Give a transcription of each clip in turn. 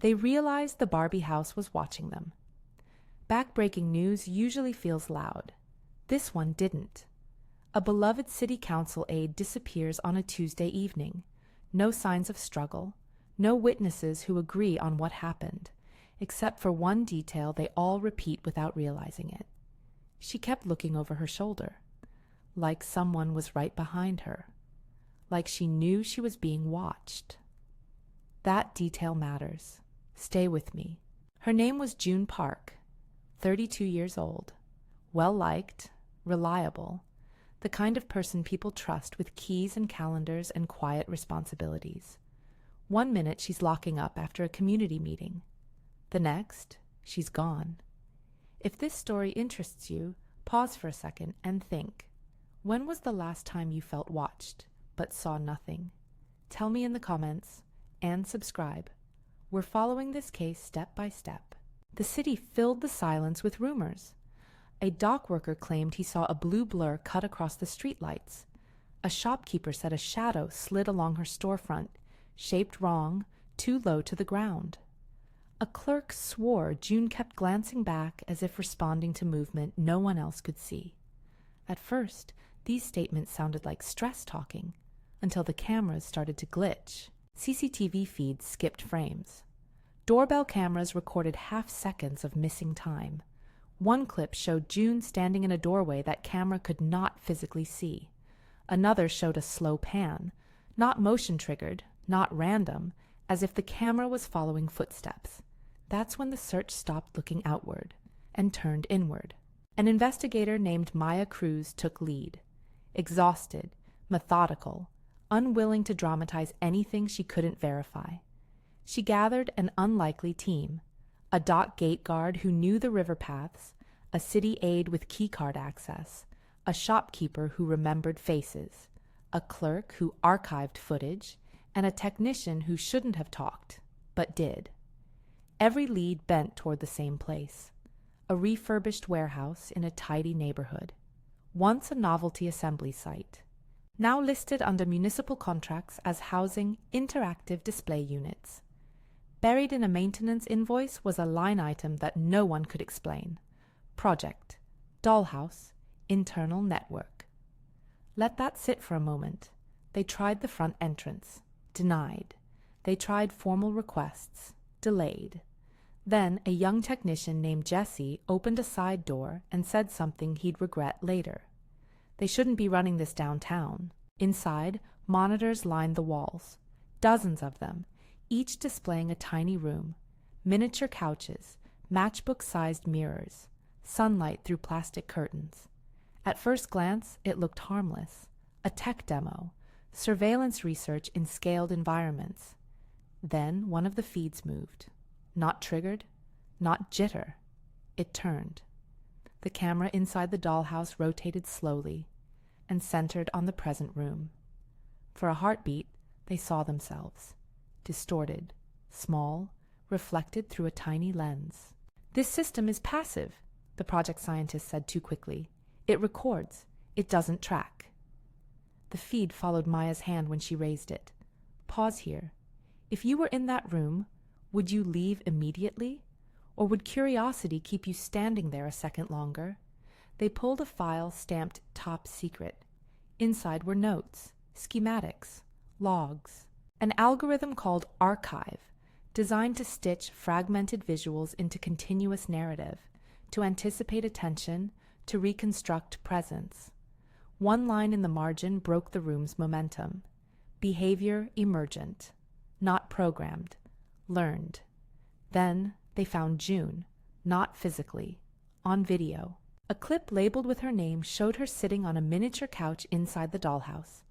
They realized the Barbie house was watching them. Backbreaking news usually feels loud. This one didn't. A beloved city council aide disappears on a Tuesday evening. No signs of struggle, no witnesses who agree on what happened, except for one detail they all repeat without realizing it. She kept looking over her shoulder, like someone was right behind her, like she knew she was being watched. That detail matters. Stay with me. Her name was June Park, 32 years old, well-liked, reliable, the kind of person people trust with keys and calendars and quiet responsibilities. One minute she's locking up after a community meeting. The next, she's gone. If this story interests you, pause for a second and think. When was the last time you felt watched, but saw nothing? Tell me in the comments, and subscribe. We're following this case step by step. The city filled the silence with rumors. A dock worker claimed he saw a blue blur cut across the streetlights. A shopkeeper said a shadow slid along her storefront, shaped wrong, too low to the ground. A clerk swore June kept glancing back as if responding to movement no one else could see. At first, these statements sounded like stress talking, until the cameras started to glitch. CCTV feeds skipped frames. Doorbell cameras recorded half-seconds of missing time. One clip showed June standing in a doorway that camera could not physically see. Another showed a slow pan, not motion-triggered, not random, as if the camera was following footsteps. That's when the search stopped looking outward and turned inward. An investigator named Maya Cruz took lead. Exhausted, methodical, unwilling to dramatize anything she couldn't verify. She gathered an unlikely team: a dock gate guard who knew the river paths, a city aide with keycard access, a shopkeeper who remembered faces, a clerk who archived footage, and a technician who shouldn't have talked, but did. Every lead bent toward the same place: a refurbished warehouse in a tidy neighborhood, once a novelty assembly site, now listed under municipal contracts as housing interactive display units. Buried in a maintenance invoice was a line item that no one could explain: Project, Dollhouse, Internal Network. Let that sit for a moment. They tried the front entrance. Denied. They tried formal requests. Delayed. Then a young technician named Jesse opened a side door and said something he'd regret later. They shouldn't be running this downtown. Inside, monitors lined the walls. Dozens of them, each displaying a tiny room, miniature couches, matchbook-sized mirrors, sunlight through plastic curtains. At first glance, it looked harmless. A tech demo, surveillance research in scaled environments. Then one of the feeds moved. Not triggered, not jitter. It turned. The camera inside the dollhouse rotated slowly and centered on the present room. For a heartbeat, they saw themselves. Distorted, small, reflected through a tiny lens. "This system is passive," the project scientist said too quickly. "It records. It doesn't track." The feed followed Maya's hand when she raised it. "Pause here. If you were in that room, would you leave immediately? Or would curiosity keep you standing there a second longer?" They pulled a file stamped "Top Secret." Inside were notes, schematics, logs. An algorithm called Archive, designed to stitch fragmented visuals into continuous narrative, to anticipate attention, to reconstruct presence. One line in the margin broke the room's momentum. Behavior emergent, not programmed, learned. Then they found June, not physically, on video. A clip labeled with her name showed her sitting on a miniature couch inside the dollhouse.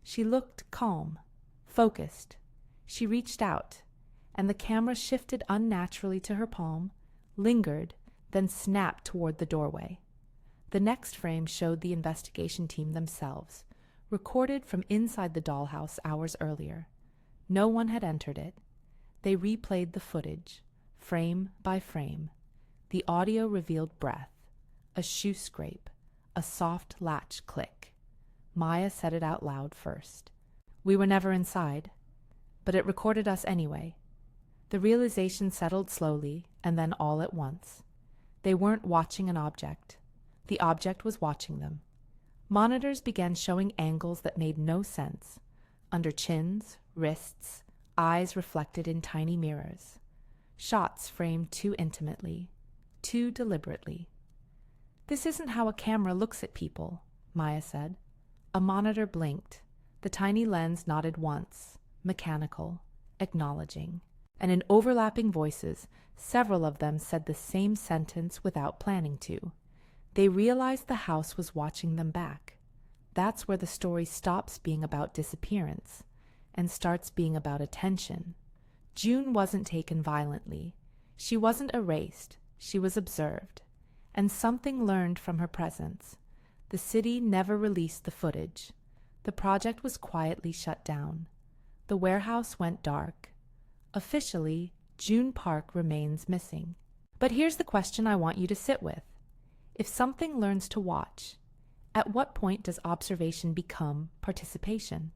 She looked calm, focused. She reached out, and the camera shifted unnaturally to her palm, lingered, then snapped toward the doorway. The next frame showed the investigation team themselves, recorded from inside the dollhouse hours earlier. No one had entered it. They replayed the footage, frame by frame. The audio revealed breath, a shoe scrape, a soft latch click. Maya said it out loud first. "We were never inside, but it recorded us anyway. The realization settled slowly and then all at once. They weren't watching an object. The object was watching them. Monitors began showing angles that made no sense, under chins, wrists, eyes reflected in tiny mirrors. Shots framed too intimately, too deliberately. "This isn't how a camera looks at people," Maya said. A monitor blinked. The tiny lens nodded once, mechanical, acknowledging. And in overlapping voices, several of them said the same sentence without planning to. They realized the house was watching them back. That's where the story stops being about disappearance and starts being about attention. June wasn't taken violently. She wasn't erased. She was observed. And something learned from her presence. The city never released the footage. The project was quietly shut down. The warehouse went dark. Officially, June Park remains missing. But here's the question I want you to sit with. If something learns to watch, at what point does observation become participation?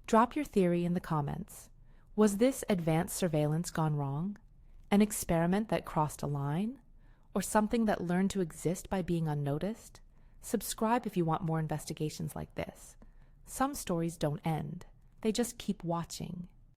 Drop your theory in the comments. Was this advanced surveillance gone wrong? An experiment that crossed a line? Or something that learned to exist by being unnoticed? Subscribe if you want more investigations like this. Some stories don't end. They just keep watching.